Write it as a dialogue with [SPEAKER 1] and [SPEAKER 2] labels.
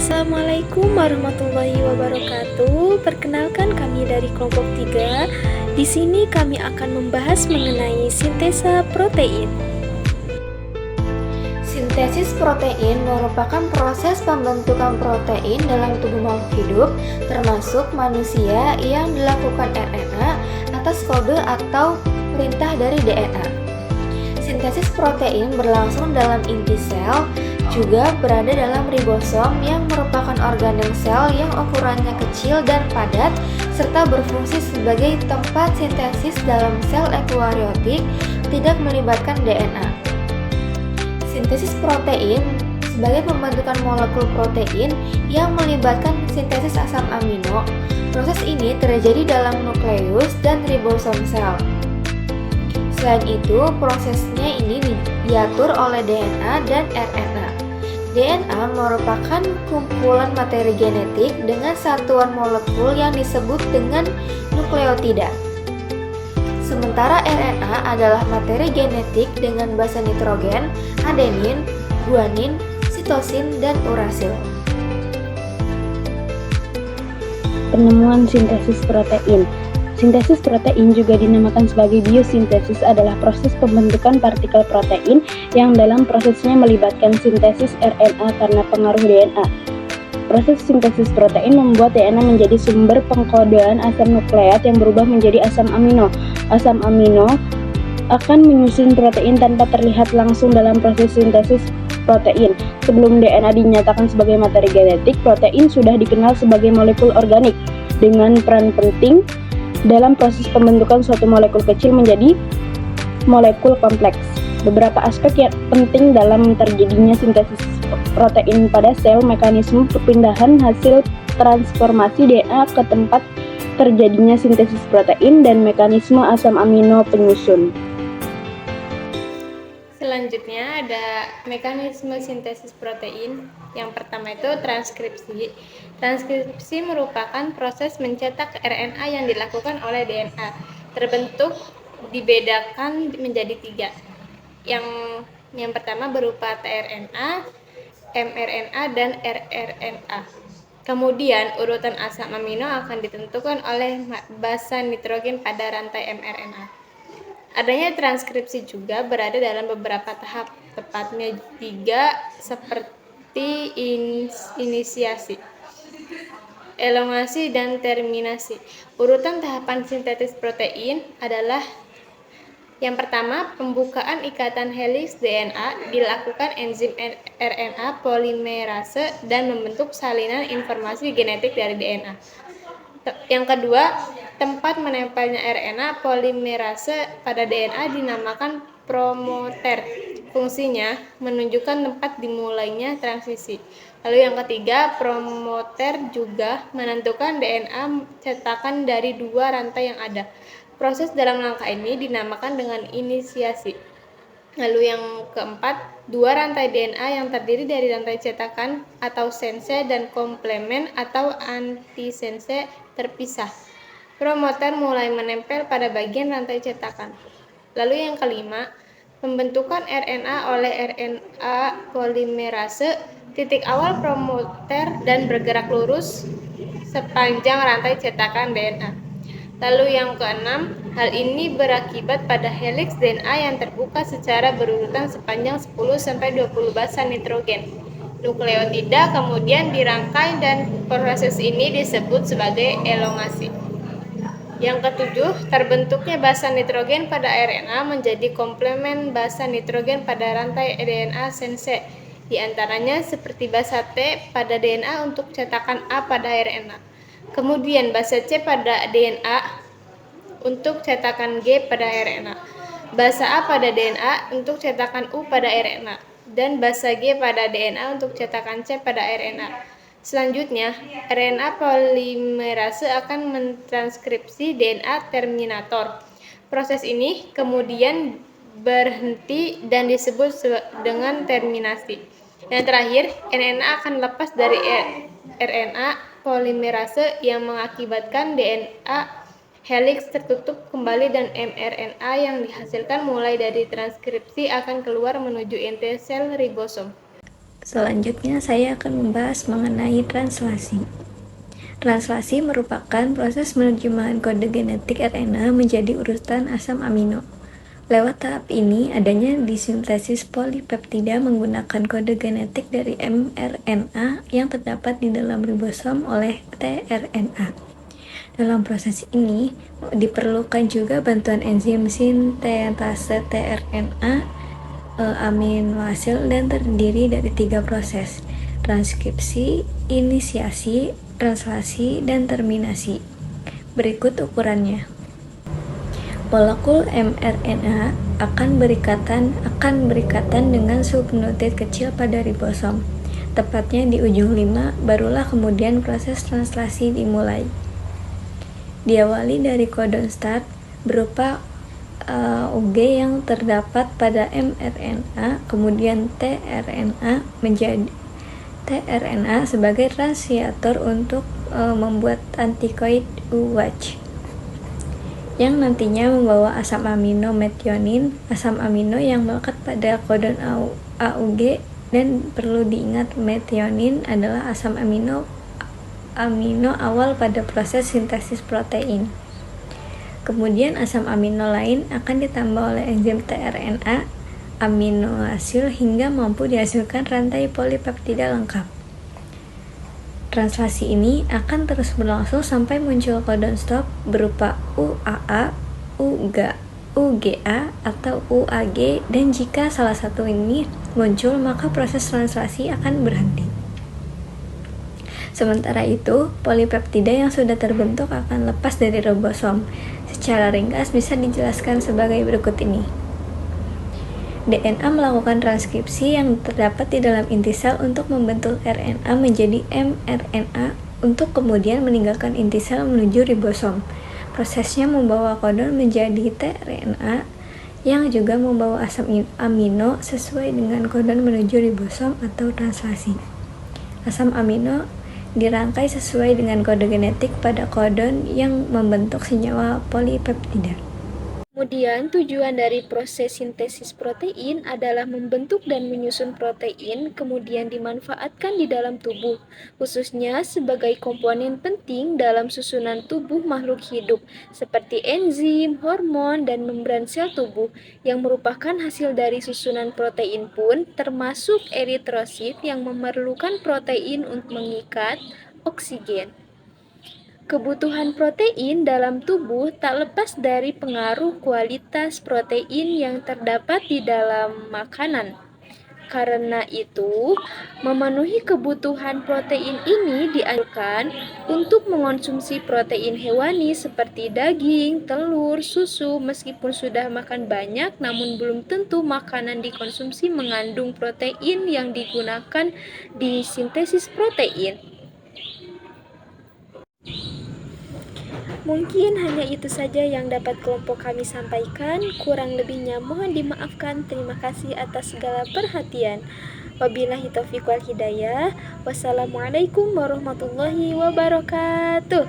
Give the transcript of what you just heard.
[SPEAKER 1] Assalamualaikum warahmatullahi wabarakatuh. Perkenalkan kami dari kelompok 3. Di sini kami akan membahas mengenai sintesa protein. Sintesis protein merupakan proses pembentukan protein dalam tubuh makhluk hidup, termasuk manusia, yang dilakukan RNA atas kode atau perintah dari DNA. Sintesis protein berlangsung dalam inti sel, juga berada dalam ribosom yang merupakan organel sel yang ukurannya kecil dan padat, serta berfungsi sebagai tempat sintesis dalam sel eukariotik, tidak melibatkan DNA. Sintesis protein sebagai pembentukan molekul protein yang melibatkan sintesis asam amino. Proses ini terjadi dalam nukleus dan ribosom sel. Selain itu, prosesnya ini diatur oleh DNA dan RNA. DNA merupakan kumpulan materi genetik dengan satuan molekul yang disebut dengan nukleotida. Sementara RNA adalah materi genetik dengan basa nitrogen, adenin, guanin, sitosin, dan urasil.
[SPEAKER 2] Penemuan sintesis protein. Sintesis protein juga dinamakan sebagai biosintesis adalah proses pembentukan partikel protein yang dalam prosesnya melibatkan sintesis RNA karena pengaruh DNA. Proses sintesis protein membuat DNA menjadi sumber pengkodean asam nukleat yang berubah menjadi asam amino. Asam amino akan menyusun protein tanpa terlihat langsung dalam proses sintesis protein. Sebelum DNA dinyatakan sebagai materi genetik, protein sudah dikenal sebagai molekul organik dengan peran penting dalam proses pembentukan suatu molekul kecil menjadi molekul kompleks. Beberapa aspek yang penting dalam terjadinya sintesis protein pada sel, mekanisme perpindahan hasil transformasi DNA ke tempat terjadinya sintesis protein, dan mekanisme asam amino penyusun.
[SPEAKER 3] Selanjutnya ada mekanisme sintesis protein. Yang pertama itu transkripsi. Transkripsi merupakan proses mencetak RNA yang dilakukan oleh DNA. Terbentuk dibedakan menjadi 3. Yang pertama berupa tRNA, mRNA, dan rRNA. Kemudian urutan asam amino akan ditentukan oleh basa nitrogen pada rantai mRNA. Adanya transkripsi juga berada dalam beberapa tahap, tepatnya 3, seperti inisiasi, elongasi, dan terminasi. Urutan tahapan sintetis protein adalah: yang pertama, pembukaan ikatan heliks DNA dilakukan enzim RNA polimerase dan membentuk salinan informasi genetik dari DNA. Yang kedua, tempat menempelnya RNA polimerase pada DNA dinamakan promoter. Fungsinya menunjukkan tempat dimulainya transisi. Lalu yang ketiga, promoter juga menentukan DNA cetakan dari 2 rantai yang ada. Proses dalam langkah ini dinamakan dengan inisiasi. Lalu yang keempat, 2 rantai DNA yang terdiri dari rantai cetakan atau sense dan komplemen atau antisense terpisah. Promoter mulai menempel pada bagian rantai cetakan. Lalu yang kelima, pembentukan RNA oleh RNA polimerase. Titik awal promoter dan bergerak lurus sepanjang rantai cetakan DNA. Lalu yang keenam, hal ini berakibat pada heliks DNA yang terbuka secara berurutan sepanjang 10-20 basa nitrogen. Nukleotida kemudian dirangkai dan proses ini disebut sebagai elongasi. Yang ketujuh, terbentuknya basa nitrogen pada RNA menjadi komplemen basa nitrogen pada rantai DNA sense. Di antaranya seperti basa T pada DNA untuk cetakan A pada RNA. Kemudian basa C pada DNA untuk cetakan G pada RNA. Basa A pada DNA untuk cetakan U pada RNA. Dan basa G pada DNA untuk cetakan C pada RNA. Selanjutnya, RNA polimerase akan mentranskripsi DNA terminator. Proses ini kemudian berhenti dan disebut dengan terminasi. Yang terakhir, RNA akan lepas dari RNA polimerase yang mengakibatkan DNA heliks tertutup kembali dan mRNA yang dihasilkan mulai dari transkripsi akan keluar menuju inti sel ribosom.
[SPEAKER 1] Selanjutnya saya akan membahas mengenai translasi. Translasi merupakan proses penerjemahan kode genetik RNA menjadi urutan asam amino. Lewat tahap ini, adanya disintesis polipeptida menggunakan kode genetik dari mRNA yang terdapat di dalam ribosom oleh tRNA. Dalam proses ini, diperlukan juga bantuan enzim sintetase tRNA amino asid dan terdiri dari 3 proses: transkripsi, inisiasi, translasi, dan terminasi. Berikut ukurannya. Molekul mRNA akan berikatan dengan subunit kecil pada ribosom. Tepatnya di ujung 5, barulah kemudian proses translasi dimulai. Diawali dari codon start berupa UG yang terdapat pada mRNA, kemudian tRNA sebagai translator untuk membuat antikoid UACH yang nantinya membawa asam amino metionin, asam amino yang melekat pada kodon AUG, dan perlu diingat metionin adalah asam amino awal pada proses sintesis protein. Kemudian asam amino lain akan ditambah oleh enzim tRNA aminoasil hingga mampu dihasilkan rantai polipeptida lengkap. Translasi ini akan terus berlangsung sampai muncul codon stop berupa UAA, UGA, atau UAG, dan jika salah satu ini muncul, maka proses translasi akan berhenti. Sementara itu, polipeptida yang sudah terbentuk akan lepas dari ribosom. Secara ringkas bisa dijelaskan sebagai berikut ini. DNA melakukan transkripsi yang terdapat di dalam inti sel untuk membentuk RNA menjadi mRNA untuk kemudian meninggalkan inti sel menuju ribosom. Prosesnya membawa kodon menjadi tRNA yang juga membawa asam amino sesuai dengan kodon menuju ribosom atau translasi. Asam amino dirangkai sesuai dengan kode genetik pada kodon yang membentuk senyawa polipeptida.
[SPEAKER 3] Kemudian, tujuan dari proses sintesis protein adalah membentuk dan menyusun protein, kemudian dimanfaatkan di dalam tubuh, khususnya sebagai komponen penting dalam susunan tubuh makhluk hidup, seperti enzim, hormon, dan membran sel tubuh, yang merupakan hasil dari susunan protein pun, termasuk eritrosit yang memerlukan protein untuk mengikat oksigen. Kebutuhan protein dalam tubuh tak lepas dari pengaruh kualitas protein yang terdapat di dalam makanan. Karena itu, memenuhi kebutuhan protein ini dianjurkan untuk mengonsumsi protein hewani seperti daging, telur, susu. Meskipun sudah makan banyak, namun belum tentu makanan dikonsumsi mengandung protein yang digunakan di sintesis protein. Mungkin hanya itu saja yang dapat kelompok kami sampaikan. Kurang lebihnya mohon dimaafkan. Terima kasih atas segala perhatian. Wabillahi taufiq wal hidayah. Wassalamualaikum warahmatullahi wabarakatuh.